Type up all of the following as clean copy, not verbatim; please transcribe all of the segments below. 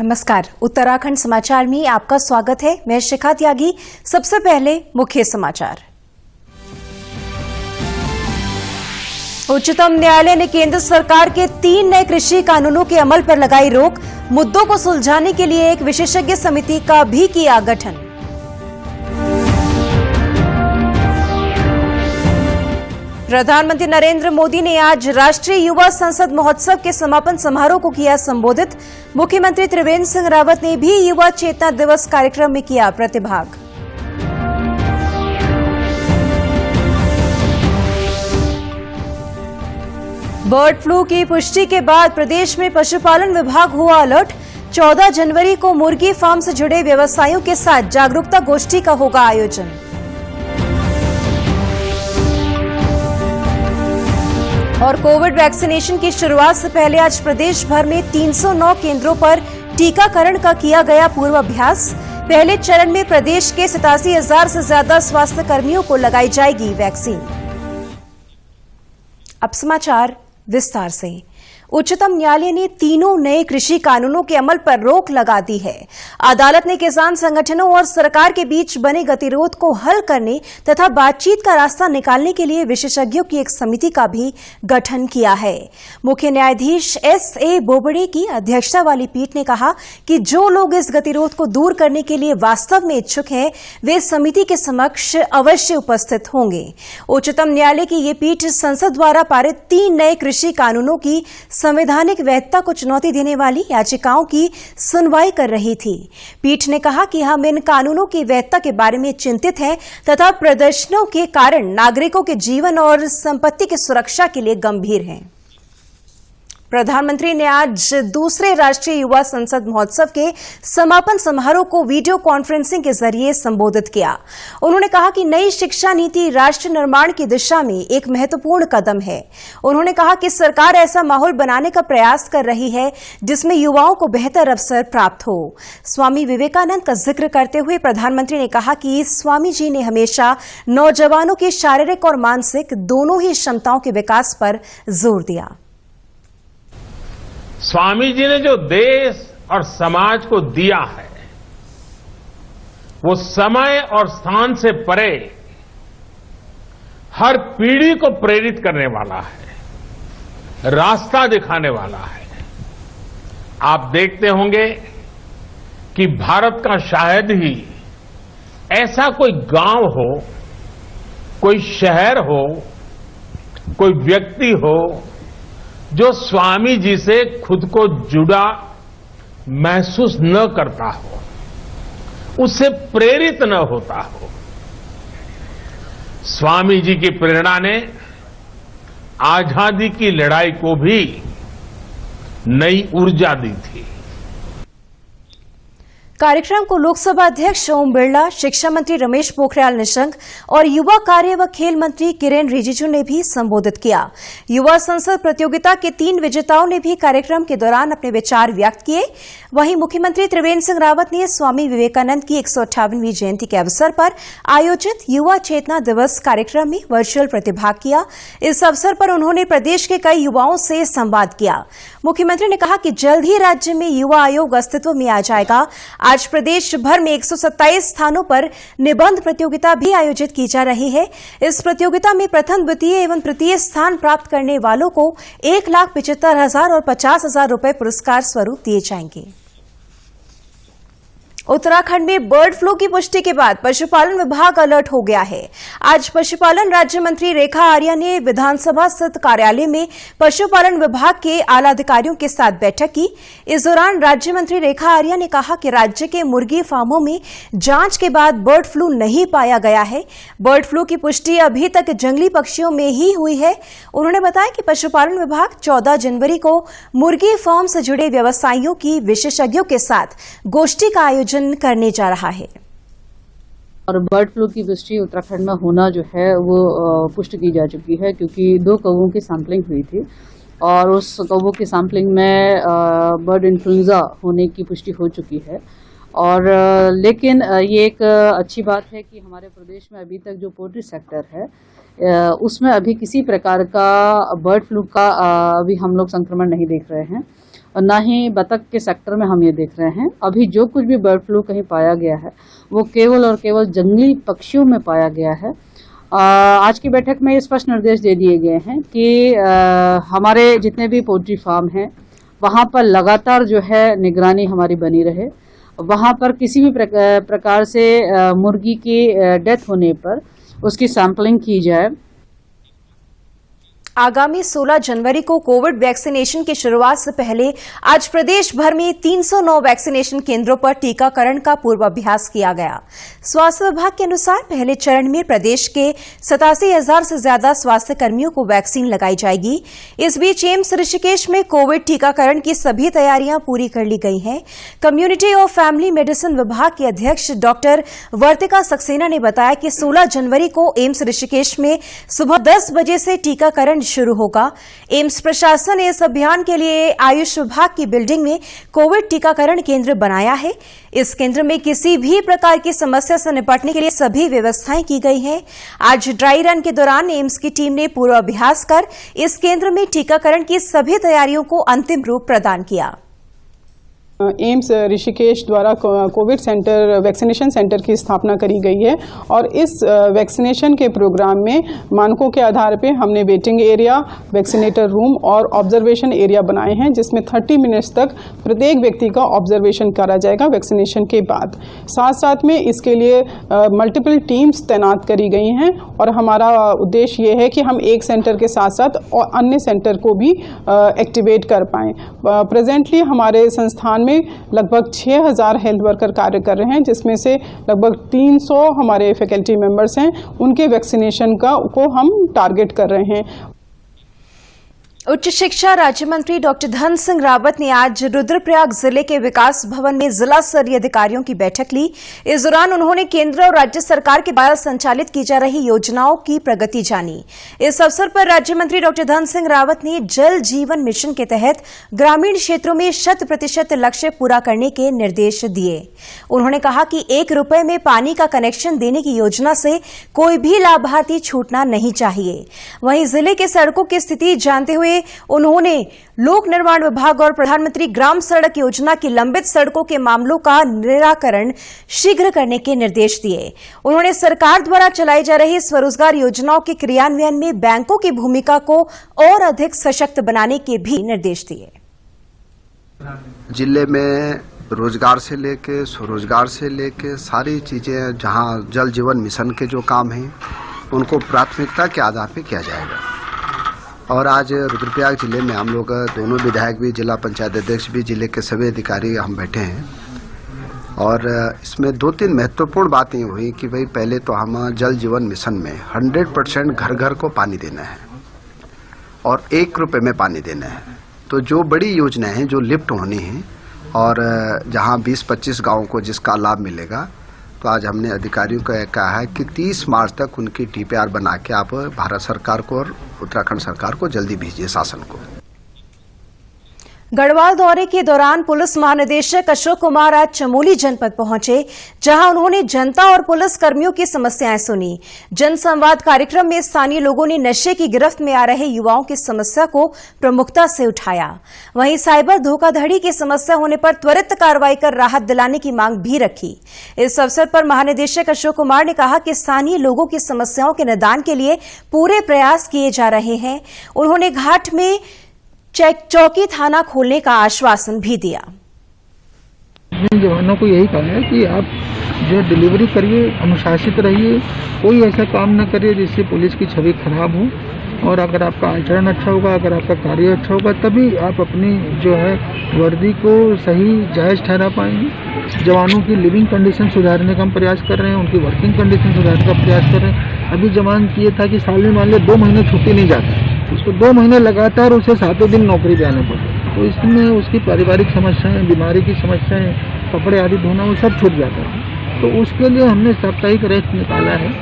नमस्कार, उत्तराखंड समाचार में आपका स्वागत है। मैं शिखा त्यागी। सबसे पहले मुख्य समाचार। उच्चतम न्यायालय ने केंद्र सरकार के 3 नए कृषि कानूनों के अमल पर लगाई रोक। मुद्दों को सुलझाने के लिए एक विशेषज्ञ समिति का भी किया गठन। प्रधानमंत्री नरेंद्र मोदी ने आज राष्ट्रीय युवा संसद महोत्सव के समापन समारोह को किया संबोधित। मुख्यमंत्री त्रिवेंद्र सिंह रावत ने भी युवा चेतना दिवस कार्यक्रम में किया प्रतिभाग। बर्ड फ्लू की पुष्टि के बाद प्रदेश में पशुपालन विभाग हुआ अलर्ट। 14 जनवरी को मुर्गी फार्म से जुड़े व्यवसायियों के साथ जागरूकता गोष्ठी का होगा आयोजन। और कोविड वैक्सीनेशन की शुरुआत से पहले आज प्रदेश भर में 309 केंद्रों पर टीकाकरण का किया गया पूर्वाभ्यास। पहले चरण में प्रदेश के 87,000 से ज्यादा स्वास्थ्य कर्मियों को लगाई जाएगी वैक्सीन। अब समाचार विस्तार से। उच्चतम न्यायालय ने 3 नए कृषि कानूनों के अमल पर रोक लगा दी है। अदालत ने किसान संगठनों और सरकार के बीच बने गतिरोध को हल करने तथा बातचीत का रास्ता निकालने के लिए विशेषज्ञों की एक समिति का भी गठन किया है। मुख्य न्यायाधीश S.A. बोबड़े की अध्यक्षता वाली पीठ ने कहा कि जो लोग इस गतिरोध को दूर करने के लिए वास्तव में इच्छुक हैं, वे समिति के समक्ष अवश्य उपस्थित होंगे। उच्चतम न्यायालय की ये पीठ संसद द्वारा पारित 3 नए कृषि कानूनों की संवैधानिक वैधता को चुनौती देने वाली याचिकाओं की सुनवाई कर रही थी। पीठ ने कहा कि हम इन कानूनों की वैधता के बारे में चिंतित हैं तथा प्रदर्शनों के कारण नागरिकों के जीवन और संपत्ति की सुरक्षा के लिए गंभीर हैं। प्रधानमंत्री ने आज दूसरे राष्ट्रीय युवा संसद महोत्सव के समापन समारोह को वीडियो कॉन्फ्रेंसिंग के जरिए संबोधित किया। उन्होंने कहा कि नई शिक्षा नीति राष्ट्र निर्माण की दिशा में एक महत्वपूर्ण कदम है। उन्होंने कहा कि सरकार ऐसा माहौल बनाने का प्रयास कर रही है जिसमें युवाओं को बेहतर अवसर प्राप्त हो। स्वामी विवेकानंद का जिक्र करते हुए प्रधानमंत्री ने कहा कि स्वामी जी ने हमेशा नौजवानों की शारीरिक और मानसिक दोनों ही क्षमताओं के विकास पर जोर दिया। स्वामी जी ने जो देश और समाज को दिया है, वो समय और स्थान से परे हर पीढ़ी को प्रेरित करने वाला है, रास्ता दिखाने वाला है। आप देखते होंगे कि भारत का शायद ही ऐसा कोई गांव हो, कोई शहर हो, कोई व्यक्ति हो जो स्वामी जी से खुद को जुड़ा महसूस न करता हो, उससे प्रेरित न होता हो। स्वामी जी की प्रेरणा ने आजादी की लड़ाई को भी नई ऊर्जा दी थी। कार्यक्रम को लोकसभा अध्यक्ष ओम बिरला, शिक्षा मंत्री रमेश पोखरियाल निशंक और युवा कार्य व खेल मंत्री किरेन रिजिजू ने भी संबोधित किया। युवा संसद प्रतियोगिता के 3 विजेताओं ने भी कार्यक्रम के दौरान अपने विचार व्यक्त किए। वहीं मुख्यमंत्री त्रिवेंद्र सिंह रावत ने स्वामी विवेकानंद की 158वीं जयंती के अवसर पर आयोजित युवा चेतना दिवस कार्यक्रम में वर्चुअल प्रतिभाग किया। इस अवसर पर उन्होंने प्रदेश के कई युवाओं से संवाद किया। मुख्यमंत्री ने कहा कि जल्द ही राज्य में युवा आयोग अस्तित्व में आ जाएगा। आज प्रदेश भर में 127 स्थानों पर निबंध प्रतियोगिता भी आयोजित की जा रही है। इस प्रतियोगिता में प्रथम, द्वितीय एवं तृतीय स्थान प्राप्त करने वालों को 1,75,000 और 50,000 रुपए पुरस्कार स्वरूप दिए जाएंगे। उत्तराखंड में बर्ड फ्लू की पुष्टि के बाद पशुपालन विभाग अलर्ट हो गया है। आज पशुपालन राज्य मंत्री रेखा आर्या ने विधानसभा स्थित कार्यालय में पशुपालन विभाग के आला अधिकारियों के साथ बैठक की। इस दौरान राज्य मंत्री रेखा आर्या ने कहा कि राज्य के मुर्गी फार्मों में जांच के बाद बर्ड फ्लू नहीं पाया गया है। बर्ड फ्लू की पुष्टि अभी तक जंगली पक्षियों में ही हुई है। उन्होंने बताया कि पशुपालन विभाग 14 जनवरी को मुर्गी फार्म से जुड़े व्यवसायियों की विशेषज्ञों के साथ गोष्ठी का आयोजन करने जा रहा है। और बर्ड फ्लू की पुष्टि उत्तराखंड में होना जो है वो पुष्टि की जा चुकी है, क्योंकि 2 कौवों की सैंपलिंग हुई थी और उस कौवों की सैंपलिंग में बर्ड इन्फ्लुएंजा होने की पुष्टि हो चुकी है। और लेकिन ये एक अच्छी बात है कि हमारे प्रदेश में अभी तक जो पोल्ट्री सेक्टर है उसमें अभी किसी प्रकार का बर्ड फ्लू का अभी हम लोग संक्रमण नहीं देख रहे हैं। और ना ही बतख के सेक्टर में हम ये देख रहे हैं। अभी जो कुछ भी बर्ड फ्लू कहीं पाया गया है वो केवल और केवल जंगली पक्षियों में पाया गया है। आज की बैठक में स्पष्ट निर्देश दे दिए गए हैं कि हमारे जितने भी पोल्ट्री फार्म हैं वहाँ पर लगातार जो है निगरानी हमारी बनी रहे। वहाँ पर किसी भी प्रकार से मुर्गी की डेथ होने पर उसकी सैंपलिंग की जाए। आगामी 16 जनवरी को कोविड वैक्सीनेशन की शुरुआत से पहले आज प्रदेश भर में 309 वैक्सीनेशन केंद्रों पर टीकाकरण का पूर्वाभ्यास किया गया। स्वास्थ्य विभाग के अनुसार पहले चरण में प्रदेश के 87,000 से ज्यादा स्वास्थ्य कर्मियों को वैक्सीन लगाई जाएगी। इस बीच एम्स ऋषिकेश में कोविड टीकाकरण की सभी तैयारियां पूरी कर ली गई हैं। कम्युनिटी और फैमिली मेडिसिन विभाग के अध्यक्ष डॉक्टर वर्तिका सक्सेना ने बताया कि 16 जनवरी को एम्स ऋषिकेश में सुबह 10 बजे से टीकाकरण शुरू होगा। एम्स प्रशासन ने इस अभियान के लिए आयुष विभाग की बिल्डिंग में कोविड टीकाकरण केंद्र बनाया है। इस केंद्र में किसी भी प्रकार की समस्या से निपटने के लिए सभी व्यवस्थाएं की गई हैं। आज ड्राई रन के दौरान एम्स की टीम ने पूर्वाभ्यास कर इस केंद्र में टीकाकरण की सभी तैयारियों को अंतिम रूप प्रदान किया। एम्स ऋषिकेश द्वारा कोविड सेंटर वैक्सीनेशन सेंटर की स्थापना करी गई है और इस वैक्सीनेशन के प्रोग्राम में मानकों के आधार पे हमने वेटिंग एरिया, वैक्सीनेटर रूम और ऑब्जर्वेशन एरिया बनाए हैं, जिसमें 30 मिनट्स तक प्रत्येक व्यक्ति का ऑब्जर्वेशन करा जाएगा वैक्सीनेशन के बाद। साथ साथ में इसके लिए मल्टीपल टीम्स तैनात करी गई हैं और हमारा उद्देश्य ये है कि हम एक सेंटर के साथ साथ और अन्य सेंटर को भी एक्टिवेट कर पाएँ। प्रेजेंटली हमारे संस्थान में लगभग 6,000 हेल्थ वर्कर कार्य कर रहे हैं, जिसमें से लगभग 300 हमारे फैकल्टी मेंबर्स हैं। उनके वैक्सीनेशन को हम टारगेट कर रहे हैं। उच्च शिक्षा राज्य मंत्री डॉक्टर धन सिंह रावत ने आज रुद्रप्रयाग जिले के विकास भवन में जिला स्तरीय अधिकारियों की बैठक ली। इस दौरान उन्होंने केंद्र और राज्य सरकार के द्वारा संचालित की जा रही योजनाओं की प्रगति जानी। इस अवसर पर राज्य मंत्री डॉक्टर धन सिंह रावत ने जल जीवन मिशन के तहत ग्रामीण क्षेत्रों में 100% लक्ष्य पूरा करने के निर्देश दिए। उन्होंने कहा कि 1 रुपए में पानी का कनेक्शन देने की योजना से कोई भी लाभार्थी छूटना नहीं चाहिए। वहीं जिले के सड़कों की स्थिति जानते हुए उन्होंने लोक निर्माण विभाग और प्रधानमंत्री ग्राम सड़क योजना की लंबित सड़कों के मामलों का निराकरण शीघ्र करने के निर्देश दिए। उन्होंने सरकार द्वारा चलाई जा रही स्वरोजगार योजनाओं के क्रियान्वयन में बैंकों की भूमिका को और अधिक सशक्त बनाने के भी निर्देश दिए। जिले में रोजगार से लेके स्वरोजगार से लेके सारी चीजें, जहां जल जीवन मिशन के जो काम हैं उनको प्राथमिकता के आधार पे किया जाएगा। और आज रुद्रप्रयाग जिले में हम लोग दोनों विधायक भी, जिला पंचायत अध्यक्ष भी, जिले के सभी अधिकारी हम बैठे हैं और इसमें 2-3 महत्वपूर्ण बातें हुई कि भाई पहले तो हम जल जीवन मिशन में 100% घर घर को पानी देना है और 1 रुपए में पानी देना है। तो जो बड़ी योजनाएं हैं जो लिफ्ट होनी है और जहां 20-25 गाँवों को जिसका लाभ मिलेगा, तो आज हमने अधिकारियों को कहा है कि 30 मार्च तक उनकी DPR बना के आप भारत सरकार को और उत्तराखंड सरकार को जल्दी भेजिए, शासन को। गढ़वाल दौरे के दौरान पुलिस महानिदेशक अशोक कुमार आज चमोली जनपद पहुंचे, जहां उन्होंने जनता और पुलिस कर्मियों की समस्याएं सुनी। जनसंवाद कार्यक्रम में स्थानीय लोगों ने नशे की गिरफ्त में आ रहे युवाओं की समस्या को प्रमुखता से उठाया। वहीं साइबर धोखाधड़ी की समस्या होने पर त्वरित कार्रवाई कर राहत दिलाने की मांग भी रखी। इस अवसर पर महानिदेशक अशोक कुमार ने कहा कि स्थानीय लोगों की समस्याओं के निदान के लिए पूरे प्रयास किए जा रहे हैं। उन्होंने घाट में चौकी थाना खोलने का आश्वासन भी दिया। जवानों को यही कहना है कि आप जो डिलीवरी करिए, अनुशासित रहिए, कोई ऐसा काम न करिए जिससे पुलिस की छवि खराब हो। और अगर आपका आचरण अच्छा होगा, अगर आपका कार्य अच्छा होगा, तभी आप अपनी जो है वर्दी को सही जायज़ ठहरा पाएंगे। जवानों की लिविंग कंडीशन सुधारने का हम प्रयास कर रहे हैं, उनकी वर्किंग कंडीशन सुधारने का प्रयास कर रहे हैं। अभी जवान ये था कि साल में मान लो 2 महीने छुट्टी नहीं जाता, उसको 2 महीने लगातार उसे 7 दिन नौकरी जाने पड़े, तो इसमें उसकी पारिवारिक समस्याएं, बीमारी की समस्याएं, कपड़े आदि धोना, वो सब छूट जाता है। तो उसके लिए हमने साप्ताहिक रेस्ट निकाला है।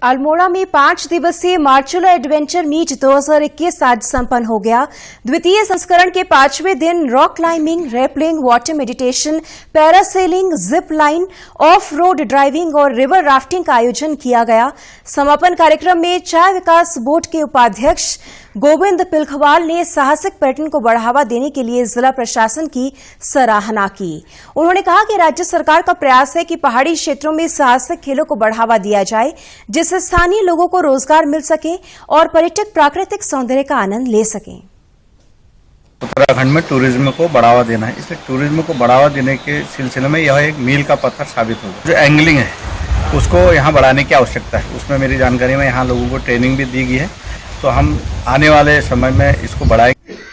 अल्मोड़ा में 5 दिवसीय मार्चुला एडवेंचर मीट 2021 आज संपन्न हो गया। द्वितीय संस्करण के 5वें दिन rock climbing, rappelling, water meditation, parasailing, zip line, of road driving और रिवर राफ्टिंग का आयोजन किया गया। समापन कार्यक्रम में चाय विकास बोर्ड के उपाध्यक्ष गोविंद पिलखवाल ने साहसिक पर्यटन को बढ़ावा देने के लिए जिला प्रशासन की सराहना की। उन्होंने कहा कि राज्य सरकार का प्रयास है कि पहाड़ी क्षेत्रों में साहसिक खेलों को बढ़ावा दिया जाए, जिससे स्थानीय लोगों को रोजगार मिल सके और पर्यटक प्राकृतिक सौंदर्य का आनंद ले सकें। उत्तराखंड में टूरिज्म को बढ़ावा देना है, इसलिए टूरिज्म को बढ़ावा देने के सिलसिले में यह एक मील का पत्थर साबित होगा। जो एंगलिंग है उसको यहाँ बढ़ाने की आवश्यकता है। उसमें मेरी जानकारी में यहाँ लोगों को ट्रेनिंग भी दी गई है, तो हम आने वाले समय में इसको बढ़ाएंगे।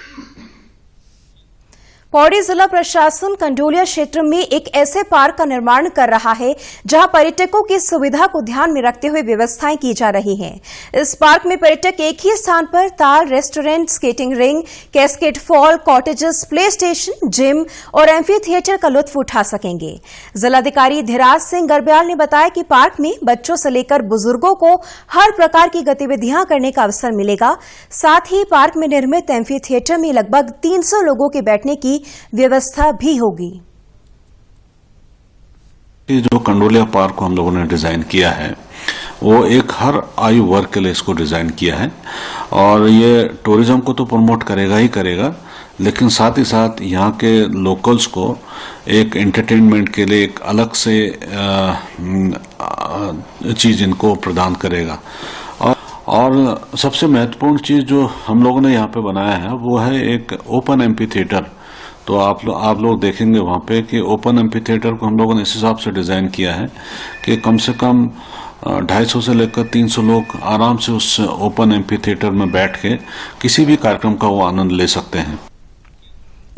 पौड़ी जिला प्रशासन कंडोलिया क्षेत्र में एक ऐसे पार्क का निर्माण कर रहा है जहां पर्यटकों की सुविधा को ध्यान में रखते हुए व्यवस्थाएं की जा रही हैं। इस पार्क में पर्यटक एक ही स्थान पर ताल, restaurant, skating ring, cascade fall, cottages, play station, gym और एम्फी थिएटर का लुत्फ उठा सकेंगे। जिलाधिकारी धीराज सिंह गर्ब्याल ने बताया कि पार्क में बच्चों से लेकर बुजुर्गों को हर प्रकार की गतिविधियां करने का अवसर मिलेगा। साथ ही पार्क में निर्मित एम्फी थिएटर में लगभग 300 लोगों के बैठने की व्यवस्था भी होगी। ये जो कंडोलिया पार्क को हम लोगों ने डिजाइन किया है वो एक हर आयु वर्ग के लिए इसको डिजाइन किया है और ये टूरिज्म को तो प्रमोट करेगा ही करेगा, लेकिन साथ ही साथ यहाँ के लोकल्स को एक एंटरटेनमेंट के लिए एक अलग से चीज इनको प्रदान करेगा। और सबसे महत्वपूर्ण चीज जो हम लोगों ने यहाँ पे बनाया है वो है एक ओपन एम्फी थिएटर। तो आप लोग देखेंगे वहाँ पे कि ओपन एम्फी थिएटर को हम लोगों ने इस हिसाब से डिजाइन किया है कि कम से कम 250 से लेकर 300 लोग आराम से उस ओपन एम्फी थिएटर में बैठ के किसी भी कार्यक्रम का वो आनंद ले सकते हैं।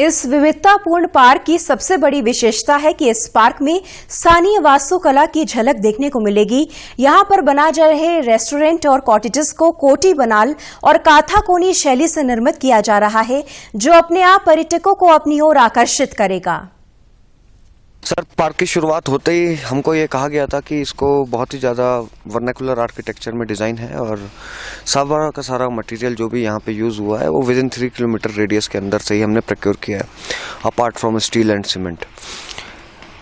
इस विविधतापूर्ण पार्क की सबसे बड़ी विशेषता है कि इस पार्क में स्थानीय वास्तुकला की झलक देखने को मिलेगी। यहां पर बना जा रहे रेस्टोरेंट और कॉटेजेस को कोटी बनाल और काथाकोनी शैली से निर्मित किया जा रहा है, जो अपने आप पर्यटकों को अपनी ओर आकर्षित करेगा। सर, पार्क की शुरुआत होते ही हमको ये कहा गया था कि इसको बहुत ही ज़्यादा वर्नाकुलर आर्किटेक्चर में डिज़ाइन है और सारा का सारा मटेरियल जो भी यहाँ पे यूज़ हुआ है वो विदिन 3 किलोमीटर रेडियस के अंदर से ही हमने प्रोक्योर किया है, apart from steel and cement.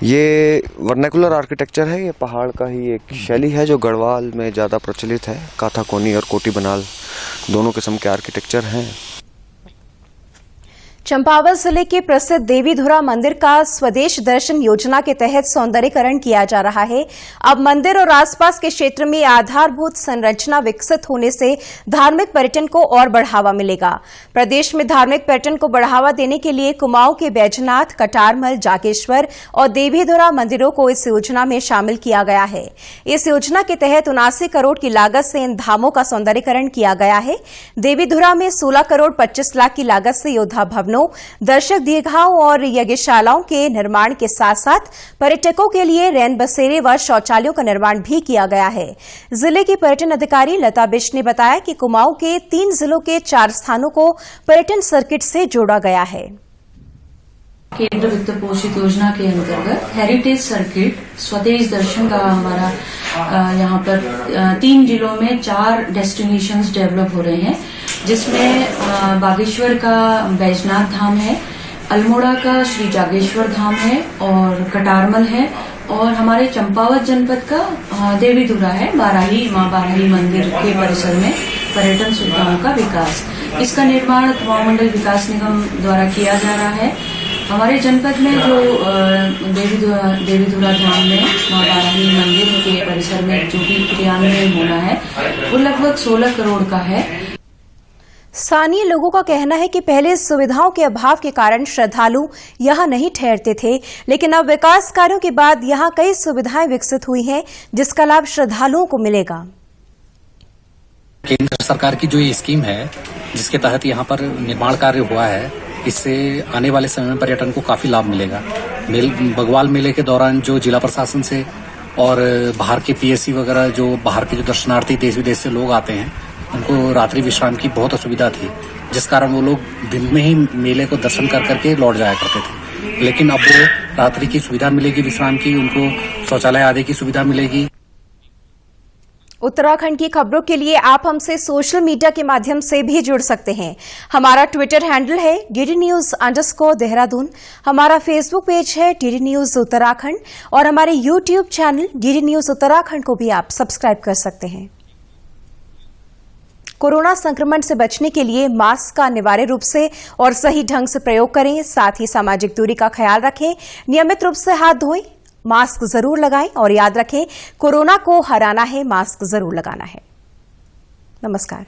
ये वर्नाकुलर आर्किटेक्चर है, ये पहाड़ का ही एक शैली है जो गढ़वाल में ज़्यादा प्रचलित है। काथाकोनी और कोटी बनाल दोनों किस्म के आर्किटेक्चर हैं। चंपावत जिले के प्रसिद्ध देवीधुरा मंदिर का स्वदेश दर्शन योजना के तहत सौंदर्यीकरण किया जा रहा है। अब मंदिर और आसपास के क्षेत्र में आधारभूत संरचना विकसित होने से धार्मिक पर्यटन को और बढ़ावा मिलेगा। प्रदेश में धार्मिक पर्यटन को बढ़ावा देने के लिए कुमाऊं के बैजनाथ, कटारमल, जागेश्वर और देवीधुरा मंदिरों को इस योजना में शामिल किया गया है। इस योजना के तहत 79 करोड़ की लागत से इन धामों का सौंदर्यीकरण किया गया है। देवीधुरा में 16 करोड़ 25 लाख की लागत से योद्धा भवनों, दर्शक दीर्घाओं और यज्ञशालाओं के निर्माण के साथ साथ पर्यटकों के लिए रैन बसेरे व शौचालयों का निर्माण भी किया गया है। जिले की पर्यटन अधिकारी लता बिष्ट ने बताया कि कुमाऊं के 3 जिलों के 4 स्थानों को पर्यटन सर्किट से जोड़ा गया है। केंद्र वित्त पोषित योजना के अंतर्गत हेरिटेज सर्किट स्वदेश दर्शन का हमारा यहाँ पर 3 जिलों में 4 डेस्टिनेशंस डेवलप हो रहे हैं, जिसमें बागेश्वर का बैजनाथ धाम है, अल्मोड़ा का श्री जागेश्वर धाम है और कटारमल है, और हमारे चंपावत जनपद का देवीधुरा है, मां बाराही मंदिर के परिसर में पर्यटन सुविधाओं का विकास। इसका निर्माण कुमाऊं मंडल विकास निगम द्वारा किया जा रहा है। हमारे जनपद में जो देवीधुरा धाम में मां बाराही मंदिर के परिसर में जो भी क्रियान्वयन होना है वो लगभग 16 करोड़ का है। स्थानीय लोगों का कहना है कि पहले सुविधाओं के अभाव के कारण श्रद्धालु यहां नहीं ठहरते थे, लेकिन अब विकास कार्यों के बाद यहां कई सुविधाएं विकसित हुई हैं, जिसका लाभ श्रद्धालुओं को मिलेगा। केंद्र सरकार की जो ये स्कीम है जिसके तहत यहाँ पर निर्माण कार्य हुआ है, इससे आने वाले समय में पर्यटन को काफी लाभ मिलेगा। बगवाल मेले के दौरान जो जिला प्रशासन से और बाहर के पीएससी वगैरह जो बाहर के जो दर्शनार्थी देश विदेश से लोग आते हैं उनको रात्रि विश्राम की बहुत असुविधा थी, जिस कारण वो लोग दिन में ही मेले को दर्शन कर करके लौट जाया करते थे। लेकिन अब वो रात्रि की सुविधा मिलेगी, विश्राम की, उनको शौचालय आदि की सुविधा मिलेगी। उत्तराखंड की खबरों के लिए आप हमसे सोशल मीडिया के माध्यम से भी जुड़ सकते हैं। हमारा ट्विटर हैंडल है DDNews_देहरादून, हमारा फेसबुक पेज है DD News उत्तराखंड और हमारे YouTube channel DD News Uttarakhand को भी आप सब्सक्राइब कर सकते हैं। कोरोना संक्रमण से बचने के लिए मास्क का अनिवार्य रूप से और सही ढंग से प्रयोग करें। साथ ही सामाजिक दूरी का ख्याल रखें, नियमित रूप से हाथ धोएं, मास्क जरूर लगाएं और याद रखें, कोरोना को हराना है, मास्क जरूर लगाना है। नमस्कार।